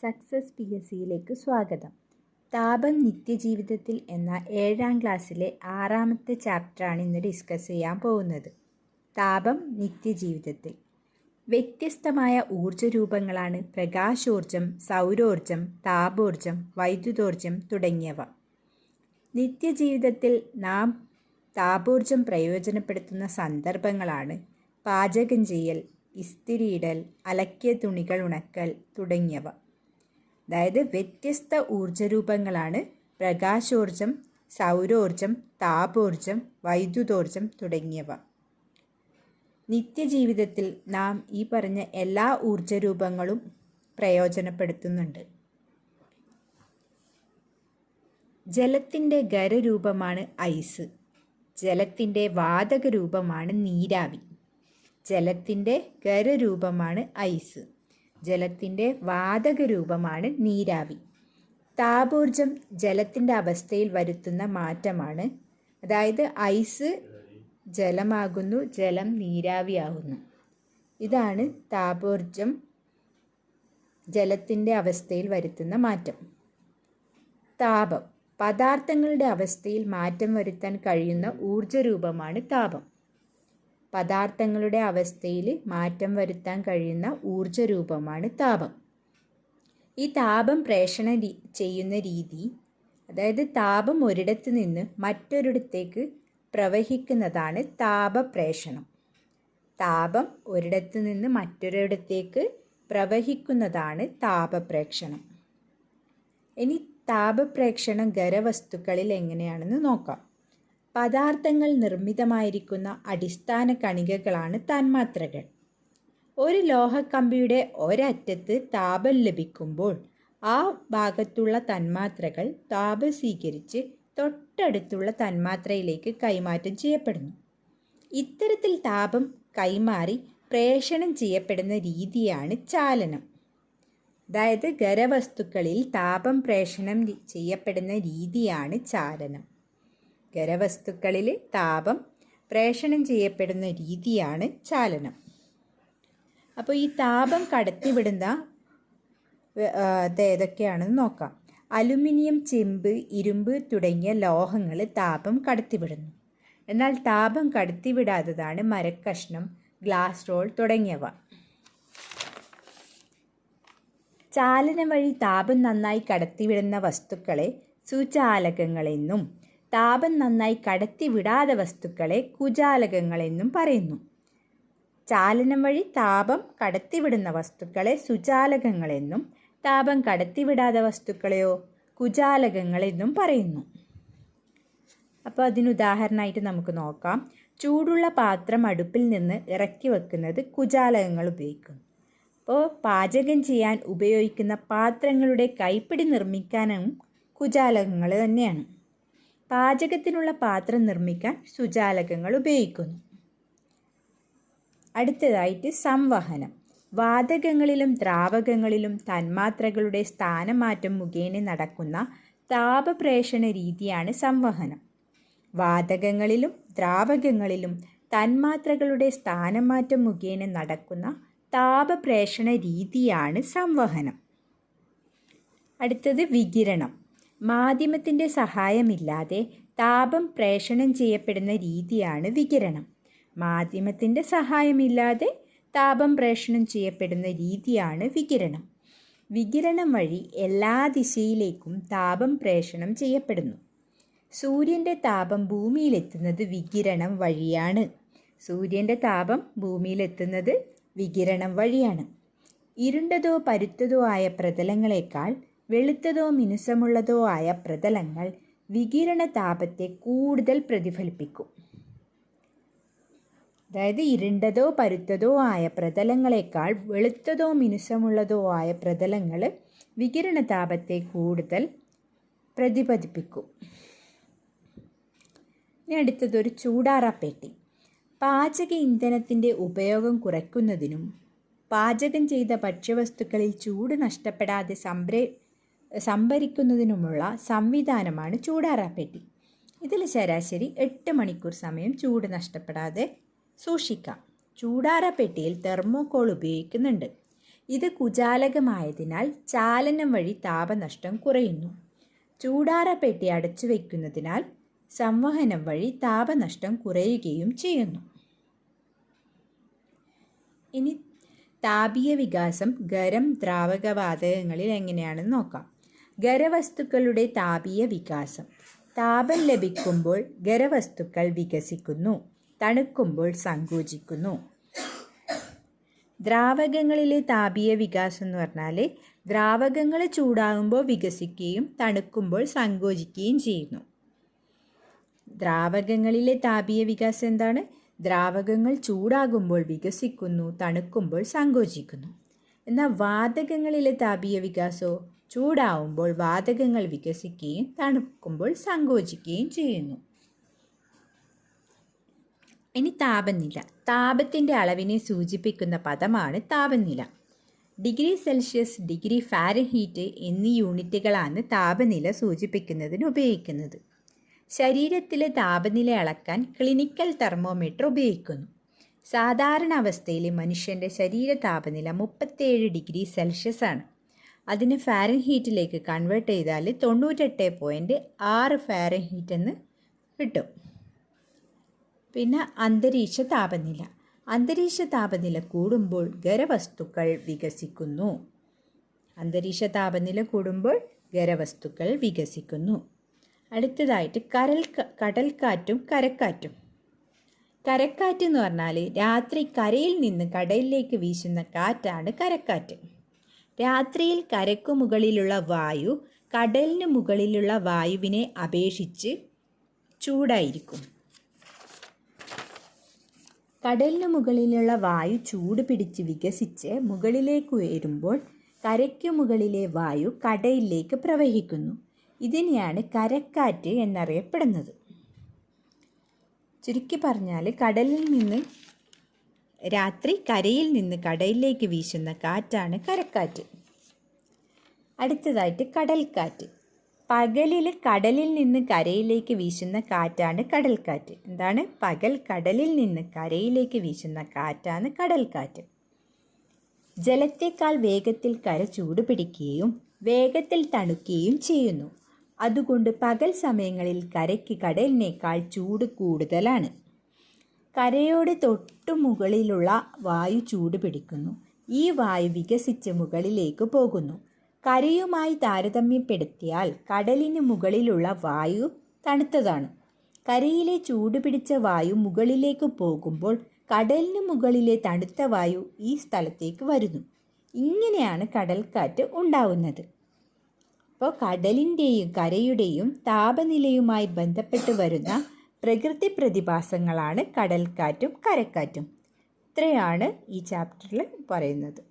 Success PSCയിലേക്ക് സ്വാഗതം. താപം നിത്യജീവിതത്തിൽ എന്ന 7ാം ക്ലാസ്സിലെ 6ാമത്തെ ചാപ്റ്ററാണ് ഇന്ന് ഡിസ്കസ് ചെയ്യാൻ പോകുന്നത്. താപം നിത്യജീവിതത്തിൽ വ്യത്യസ്തമായ ഊർജ്ജരൂപങ്ങളാണ് പ്രകാശോർജം, സൗരോർജം, താപോർജം, വൈദ്യുതോർജം തുടങ്ങിയവ. നിത്യജീവിതത്തിൽ നാം താപോർജം പ്രയോജനപ്പെടുത്തുന്ന സന്ദർഭങ്ങളാണ് പാചകം ചെയ്യൽ, ഇസ്തിരിയിടൽ, അലക്കിയ തുണികൾ ഉണക്കൽ തുടങ്ങിയവ. അതായത് വ്യത്യസ്ത ഊർജ്ജരൂപങ്ങളാണ് പ്രകാശോർജം, സൗരോർജം, താപോർജം, വൈദ്യുതോർജം തുടങ്ങിയവ. നിത്യജീവിതത്തിൽ നാം ഈ പറഞ്ഞ എല്ലാ ഊർജ്ജരൂപങ്ങളും പ്രയോജനപ്പെടുത്തുന്നുണ്ട്. ജലത്തിൻ്റെ ഖരരൂപമാണ് ഐസ്. ജലത്തിൻ്റെ വാതക രൂപമാണ് നീരാവി. ജലത്തിൻ്റെ ഖരരൂപമാണ് ഐസ്. ജലത്തിൻ്റെ വാതക രൂപമാണ് നീരാവി. താപോർജം ജലത്തിൻ്റെ അവസ്ഥയിൽ വരുത്തുന്ന മാറ്റമാണ്. അതായത് ഐസ് ജലമാകുന്നു, ജലം നീരാവിയാകുന്നു. ഇതാണ് താപോർജം ജലത്തിൻ്റെ അവസ്ഥയിൽ വരുത്തുന്ന മാറ്റം. താപം പദാർത്ഥങ്ങളുടെ അവസ്ഥയിൽ മാറ്റം വരുത്താൻ കഴിയുന്ന ഊർജ്ജരൂപമാണ് താപം. പദാർത്ഥങ്ങളുടെ അവസ്ഥയിൽ മാറ്റം വരുത്താൻ കഴിയുന്ന ഊർജ്ജരൂപമാണ് താപം. ഈ താപം പ്രേഷണം ചെയ്യുന്ന രീതി, അതായത് താപം ഒരിടത്ത് നിന്ന് മറ്റൊരിടത്തേക്ക് പ്രവഹിക്കുന്നതാണ് താപപ്രേഷണം. താപം ഒരിടത്ത് നിന്ന് മറ്റൊരിടത്തേക്ക് പ്രവഹിക്കുന്നതാണ് താപപ്രേഷണം. ഇനി താപപ്രേഷണം ഖരവസ്തുക്കളിൽ എങ്ങനെയാണെന്ന് നോക്കാം. പദാർത്ഥങ്ങൾ നിർമ്മിതമായിരിക്കുന്ന അടിസ്ഥാന കണികകളാണ് തന്മാത്രകൾ. ഒരു ലോഹക്കമ്പിയുടെ ഒരറ്റത്ത് താപം ലഭിക്കുമ്പോൾ ആ ഭാഗത്തുള്ള തന്മാത്രകൾ താപം സ്വീകരിച്ച് തൊട്ടടുത്തുള്ള തന്മാത്രയിലേക്ക് കൈമാറ്റം ചെയ്യപ്പെടുന്നു. ഇത്തരത്തിൽ താപം കൈമാറി പ്രേഷണം ചെയ്യപ്പെടുന്ന രീതിയാണ് ചാലനം. അതായത് ഖരവസ്തുക്കളിൽ താപം പ്രേഷണം ചെയ്യപ്പെടുന്ന രീതിയാണ് ചാലനം. ഖരവസ്തുക്കളിൽ താപം പ്രേഷണം ചെയ്യപ്പെടുന്ന രീതിയാണ് ചാലനം. അപ്പോൾ ഈ താപം കടത്തിവിടുന്ന ഏതൊക്കെയാണെന്ന് നോക്കാം. അലുമിനിയം, ചെമ്പ്, ഇരുമ്പ് തുടങ്ങിയ ലോഹങ്ങൾ താപം കടത്തിവിടുന്നു. എന്നാൽ താപം കടത്തിവിടാത്തതാണ് മരക്കഷ്ണം, ഗ്ലാസ് റോൾ തുടങ്ങിയവ. ചാലനം വഴി താപം നന്നായി കടത്തിവിടുന്ന വസ്തുക്കളെ സുചാലകങ്ങളെന്നും താപം നന്നായി കടത്തിവിടാത്ത വസ്തുക്കളെ കുചാലകങ്ങളെന്നും പറയുന്നു. ചാലനം വഴി താപം കടത്തിവിടുന്ന വസ്തുക്കളെ സുചാലകങ്ങളെന്നും താപം കടത്തിവിടാത്ത വസ്തുക്കളെയോ കുചാലകങ്ങളെന്നും പറയുന്നു. അപ്പോൾ അതിനുദാഹരണമായിട്ട് നമുക്ക് നോക്കാം. ചൂടുള്ള പാത്രം അടുപ്പിൽ നിന്ന് ഇറക്കി വെക്കുന്നത് കുചാലകങ്ങൾ ഉപയോഗിക്കുന്നു. അപ്പോൾ പാചകം ചെയ്യാൻ ഉപയോഗിക്കുന്ന പാത്രങ്ങളുടെ കൈപ്പിടി നിർമ്മിക്കാനും കുചാലകങ്ങൾ തന്നെയാണ്. പാചകത്തിനുള്ള പാത്രം നിർമ്മിക്കാൻ സുചാലകങ്ങൾ ഉപയോഗിക്കുന്നു. അടുത്തതായിട്ട് സംവഹനം. വാതകങ്ങളിലും ദ്രാവകങ്ങളിലും തന്മാത്രകളുടെ സ്ഥാനമാറ്റം മുഖേന നടക്കുന്ന താപപ്രേഷണ രീതിയാണ് സംവഹനം. വാതകങ്ങളിലും ദ്രാവകങ്ങളിലും തന്മാത്രകളുടെ സ്ഥാനമാറ്റം മുഖേന നടക്കുന്ന താപപ്രേഷണ രീതിയാണ് സംവഹനം. അടുത്തത് വികിരണം. മാധ്യമത്തിൻ്റെ സഹായമില്ലാതെ താപം പ്രേഷണം ചെയ്യപ്പെടുന്ന രീതിയാണ് വികിരണം. മാധ്യമത്തിൻ്റെ സഹായമില്ലാതെ താപം പ്രേഷണം ചെയ്യപ്പെടുന്ന രീതിയാണ് വികിരണം. വികിരണം വഴി എല്ലാ ദിശയിലേക്കും താപം പ്രേഷണം ചെയ്യപ്പെടുന്നു. സൂര്യൻ്റെ താപം ഭൂമിയിലെത്തുന്നത് വികിരണം വഴിയാണ്. സൂര്യൻ്റെ താപം ഭൂമിയിലെത്തുന്നത് വികിരണം വഴിയാണ്. ഇരുണ്ടതോ പരുത്തതോ ആയ പ്രതലങ്ങളെക്കാൾ വെളുത്തതോ മിനുസമുള്ളതോ ആയ പ്രതലങ്ങൾ വികിരണ താപത്തെ കൂടുതൽ പ്രതിഫലിപ്പിക്കും. അതായത് ഇരുണ്ടതോ പരുത്തതോ ആയ പ്രതലങ്ങളെക്കാൾ വെളുത്തതോ മിനുസമുള്ളതോ ആയ പ്രതലങ്ങൾ വികിരണ താപത്തെ കൂടുതൽ പ്രതിഫലിപ്പിക്കും. ഇനി അടുത്തതൊരു ചൂടാറാപ്പെട്ടി. പാചക ഇന്ധനത്തിൻ്റെ ഉപയോഗം കുറയ്ക്കുന്നതിനും പാചകം ചെയ്ത ഭക്ഷ്യവസ്തുക്കളിൽ ചൂട് നഷ്ടപ്പെടാതെ സംഭരിക്കുന്നതിനുമുള്ള സംവിധാനമാണ് ചൂടാറാപ്പെട്ടി. ഇതിൽ ശരാശരി 8 മണിക്കൂർ സമയം ചൂട് നഷ്ടപ്പെടാതെ സൂക്ഷിക്കാം. ചൂടാറാപ്പെട്ടിയിൽ തെർമോകോൾ ഉപയോഗിക്കുന്നുണ്ട്. ഇത് കുചാലകമായതിനാൽ ചാലനം വഴി താപനഷ്ടം കുറയുന്നു. ചൂടാറപ്പെട്ടി അടച്ചു വയ്ക്കുന്നതിനാൽ സംവഹനം വഴി താപനഷ്ടം കുറയുകയും ചെയ്യുന്നു. ഇനി താപീയ വികാസം ഖരം ദ്രാവക വാതകങ്ങളിൽ എങ്ങനെയാണെന്ന് നോക്കാം. ഖരവസ്തുക്കളുടെ താപീയ വികാസം. താപം ലഭിക്കുമ്പോൾ ഖരവസ്തുക്കൾ വികസിക്കുന്നു, തണുക്കുമ്പോൾ സങ്കോചിക്കുന്നു. ദ്രാവകങ്ങളിലെ താപീയ വികാസം എന്ന് പറഞ്ഞാൽ ദ്രാവകങ്ങൾ ചൂടാകുമ്പോൾ വികസിക്കുകയും തണുക്കുമ്പോൾ സങ്കോചിക്കുകയും ചെയ്യുന്നു. ദ്രാവകങ്ങളിലെ താപീയ വികാസം എന്താണ്? ദ്രാവകങ്ങൾ ചൂടാകുമ്പോൾ വികസിക്കുന്നു, തണുക്കുമ്പോൾ സങ്കോചിക്കുന്നു. എന്നാൽ വാതകങ്ങളിലെ താപീയ വികാസമോ ചൂടാവുമ്പോൾ വാതകങ്ങൾ വികസിക്കുകയും തണുക്കുമ്പോൾ സങ്കോചിക്കുകയും ചെയ്യുന്നു. ഇനി താപനില. താപത്തിൻ്റെ അളവിനെ സൂചിപ്പിക്കുന്ന പദമാണ് താപനില. ഡിഗ്രി സെൽഷ്യസ്, ഡിഗ്രി ഫാരൻഹീറ്റ് എന്നീ യൂണിറ്റുകളാണ് താപനില സൂചിപ്പിക്കുന്നതിന് ഉപയോഗിക്കുന്നത്. ശരീരത്തിലെ താപനില അളക്കാൻ ക്ലിനിക്കൽ തെർമോമീറ്റർ ഉപയോഗിക്കുന്നു. സാധാരണ അവസ്ഥയിൽ മനുഷ്യൻ്റെ ശരീര താപനില 37 ഡിഗ്രി സെൽഷ്യസ് ആണ്. അതിന് ഫാരൻഹീറ്റിലേക്ക് കൺവേർട്ട് ചെയ്താൽ 98.6 ഫാരൻഹീറ്റ് എന്ന് കിട്ടും. പിന്നെ അന്തരീക്ഷ താപനില. അന്തരീക്ഷ താപനില കൂടുമ്പോൾ ഖരവസ്തുക്കൾ വികസിക്കുന്നു. അന്തരീക്ഷ താപനില കൂടുമ്പോൾ ഖരവസ്തുക്കൾ വികസിക്കുന്നു. അടുത്തതായിട്ട് കടൽക്കാറ്റും കരക്കാറ്റും. കരക്കാറ്റ് എന്ന് പറഞ്ഞാൽ രാത്രി കരയിൽ നിന്ന് കടലിലേക്ക് വീശുന്ന കാറ്റാണ് കരക്കാറ്റ്. രാത്രിയിൽ കരയ്ക്കു മുകളിലുള്ള വായു കടലിന് മുകളിലുള്ള വായുവിനെ അപേക്ഷിച്ച് ചൂടായിരിക്കും. കടലിന് മുകളിലുള്ള വായു ചൂട് പിടിച്ച് വികസിച്ച് മുകളിലേക്ക് ഉയരുമ്പോൾ കരയ്ക്കു മുകളിലെ വായു കടലിലേക്ക് പ്രവഹിക്കുന്നു. ഇതിനെയാണ് കരക്കാറ്റ് എന്നറിയപ്പെടുന്നത്. ചുരുക്കി പറഞ്ഞാൽ രാത്രി കരയിൽ നിന്ന് കടലിലേക്ക് വീശുന്ന കാറ്റാണ് കരക്കാറ്റ്. അടുത്തതായിട്ട് കടൽക്കാറ്റ്. പകലിൽ കടലിൽ നിന്ന് കരയിലേക്ക് വീശുന്ന കാറ്റാണ് കടൽക്കാറ്റ്. എന്താണ്? പകൽ കടലിൽ നിന്ന് കരയിലേക്ക് വീശുന്ന കാറ്റാണ് കടൽക്കാറ്റ്. ജലത്തേക്കാൾ വേഗത്തിൽ കര ചൂട് പിടിക്കുകയും വേഗത്തിൽ തണുക്കുകയും ചെയ്യുന്നു. അതുകൊണ്ട് പകൽ സമയങ്ങളിൽ കരയ്ക്ക് കടലിനേക്കാൾ ചൂട് കൂടുതലാണ്. കരയോട് തൊട്ടു മുകളിലുള്ള വായു ചൂട് പിടിക്കുന്നു. ഈ വായു വികസിച്ച് മുകളിലേക്ക് പോകുന്നു. കരയുമായി താരതമ്യപ്പെടുത്തിയാൽ കടലിന് മുകളിലുള്ള വായു തണുത്തതാണ്. കരയിലെ ചൂട് പിടിച്ച വായു മുകളിലേക്ക് പോകുമ്പോൾ കടലിന് മുകളിലെ തണുത്ത വായു ഈ സ്ഥലത്തേക്ക് വരുന്നു. ഇങ്ങനെയാണ് കടൽക്കാറ്റ് ഉണ്ടാവുന്നത്. അപ്പോൾ കടലിൻ്റെയും കരയുടെയും താപനിലയുമായി ബന്ധപ്പെട്ട് വരുന്ന പ്രകൃതി പ്രതിഭാസങ്ങളാണ് കടൽക്കാറ്റും കരക്കാറ്റും. ഇത്രയാണ് ഈ ചാപ്റ്ററിൽ പറയുന്നത്.